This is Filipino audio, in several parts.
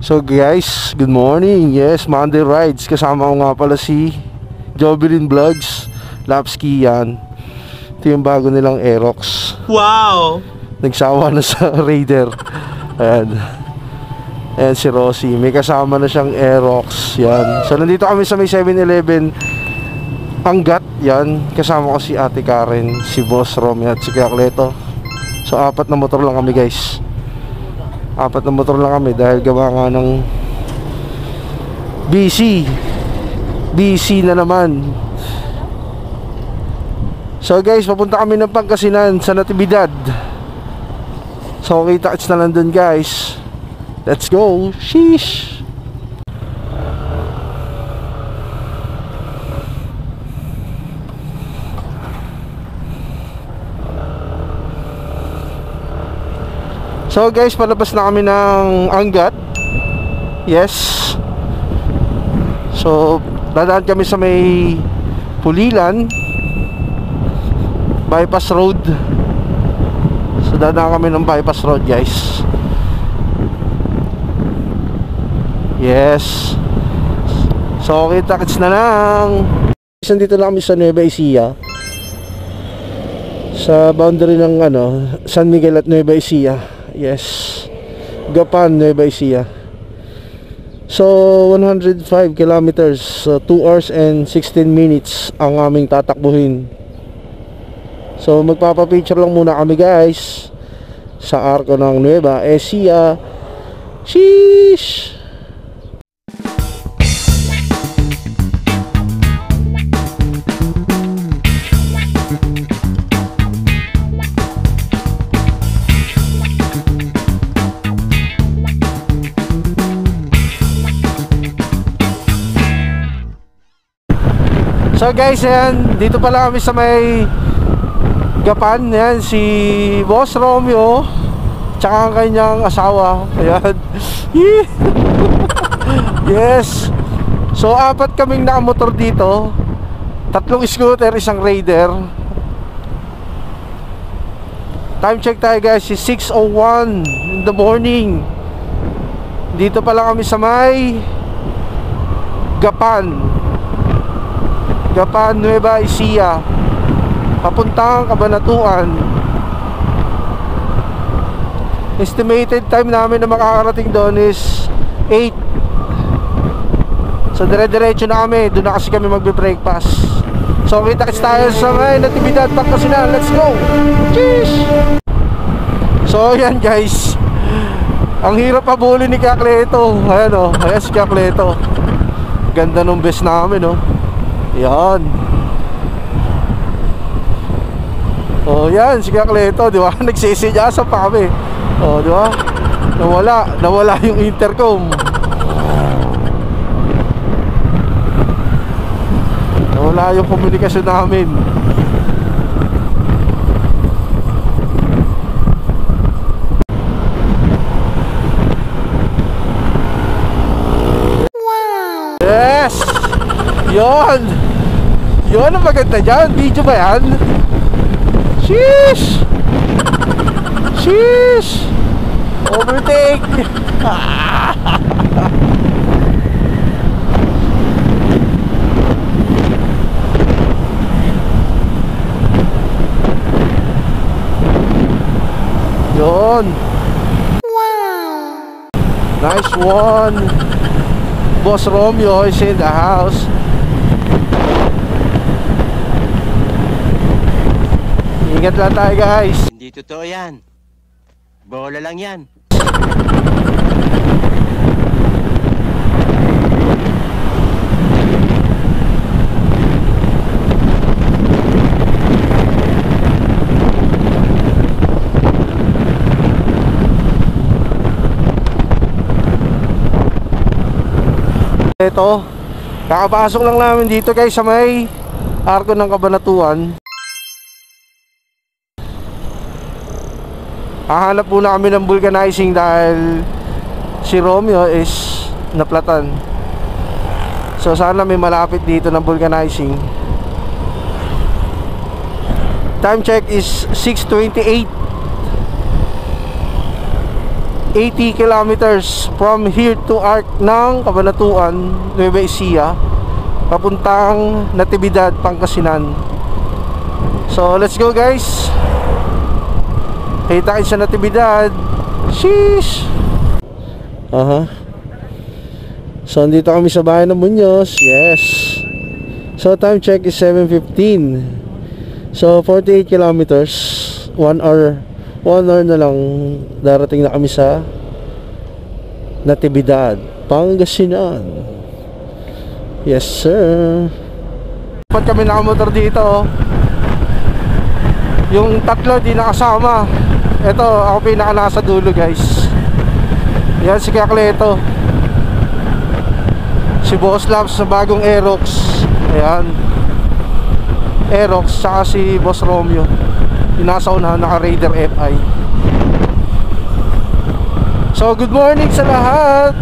So guys, good morning. Yes, Monday Rides. Kasama ko nga pala si Jovelyn Vlogs, Lapski yan. Ito yung bago nilang Aerox. Wow! Nagsawa na sa Raider. Ayan. Ayan si Rosie. May kasama na siyang Aerox. Yan. So nandito kami sa may 7-Eleven Angat. Yan. Kasama ko si Ate Karen, si Boss Romy at si Kuya Cleto. So 4 na motor lang kami guys. 4 na motor lang kami dahil gawa nga ng busy na naman. So guys, papunta kami ng Pangasinan sa Natividad. So kita-kits na lang dun guys. Let's go. Sheesh. So guys, palabas na kami ng Angat. Yes. So dadaan kami sa may Pulilan Bypass Road. So dadaan kami ng Bypass Road guys. Yes. So kita-kits na lang. Dito na kami sa Nueva Ecija, sa boundary ng San Miguel at Nueva Ecija. Yes, Gapan, Nueva Ecija. So 105 kilometers, 2 hours and 16 minutes ang aming tatakbuhin. So magpapapicture lang muna kami guys sa arko ng Nueva Ecija. Sheesh. So guys, ayan, dito pala kami sa may Gapan. Ayan, si Boss Romeo tsaka ang kanyang asawa. Ayan. Yes. So 4 kaming nakamotor dito, 3 scooter, 1 Raider. Time check tayo guys, is 6:01 in the morning. Dito pala kami sa may Gapan, Nueva Ecija, papuntang Cabanatuan. Estimated time namin na makakarating doon is 8. So dire-diretso na kami. Doon na kasi kami magbe-breakfast. So kita-kits tayo sa may Natividad, Pangasinan. Let's go! Cheers! So yan guys, ang hirap habulin ni Kuya Cleto. Ayan ayan si Kuya Cleto. Ganda nung best namin yan. Yan si Kuya Cleto, di ba? Nagsisinyasa pa kami. Di ba? Nawala yung intercom. Nawala yung komunikasyon namin. Wow. Yes. Yun ang maganda dyan. Video ba yan? Sheesh. Overtake. Yun. Wow. Nice one. Boss Romeo is in the house. Ingat lang tayo guys. Hindi totoo yan. Bola lang yan. Ito, kakapasok lang namin dito guys sa may arko ng Cabanatuan. Hahanap muna kami ng vulcanizing dahil si Romeo is naplatan. So sana may malapit dito ng vulcanizing. Time check is 6:28. 80 kilometers from here to Arc ng Cabanatuan, Nueva Ecija, papuntang Natividad, Pangasinan. So let's go guys. Kita kayo sa Natividad. Sheesh. So andito kami sa bayan ng Muñoz. Yes. So time check is 7:15. So 48 kilometers, 1 hour na lang darating na kami sa Natividad, Pangasinan. Yes sir. Dapat kami nakamotor dito. Yung tatlo di nakasama. Ito ako pinaka nasa dulo guys. Yan si Kakleto, si Boss Labs sa bagong Aerox. Ayan, Aerox, saka si Boss Romeo yung nasa unahan, naka Raider FI. So good morning sa lahat.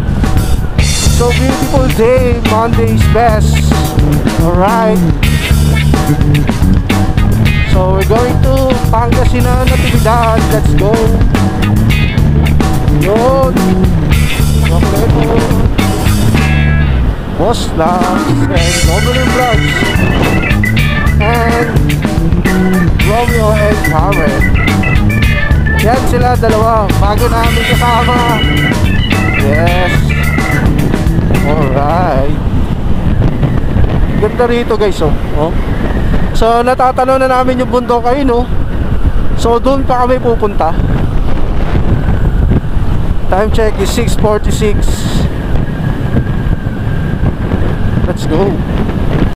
So beautiful day, Monday is best. Alright, so we're going to Pangasinan, Natividad. Let's go. Yun, Kakleto, Boss Labs, and Nobler Vlogs, and Romeo and Karen. Yan sila dalawa, bago namin kasama. Yes. Alright. Ganda rito guys, oh. So natatanaw na namin yung bundok kayo, no? So doon pa kami pupunta. Time check is 6:46. Let's go.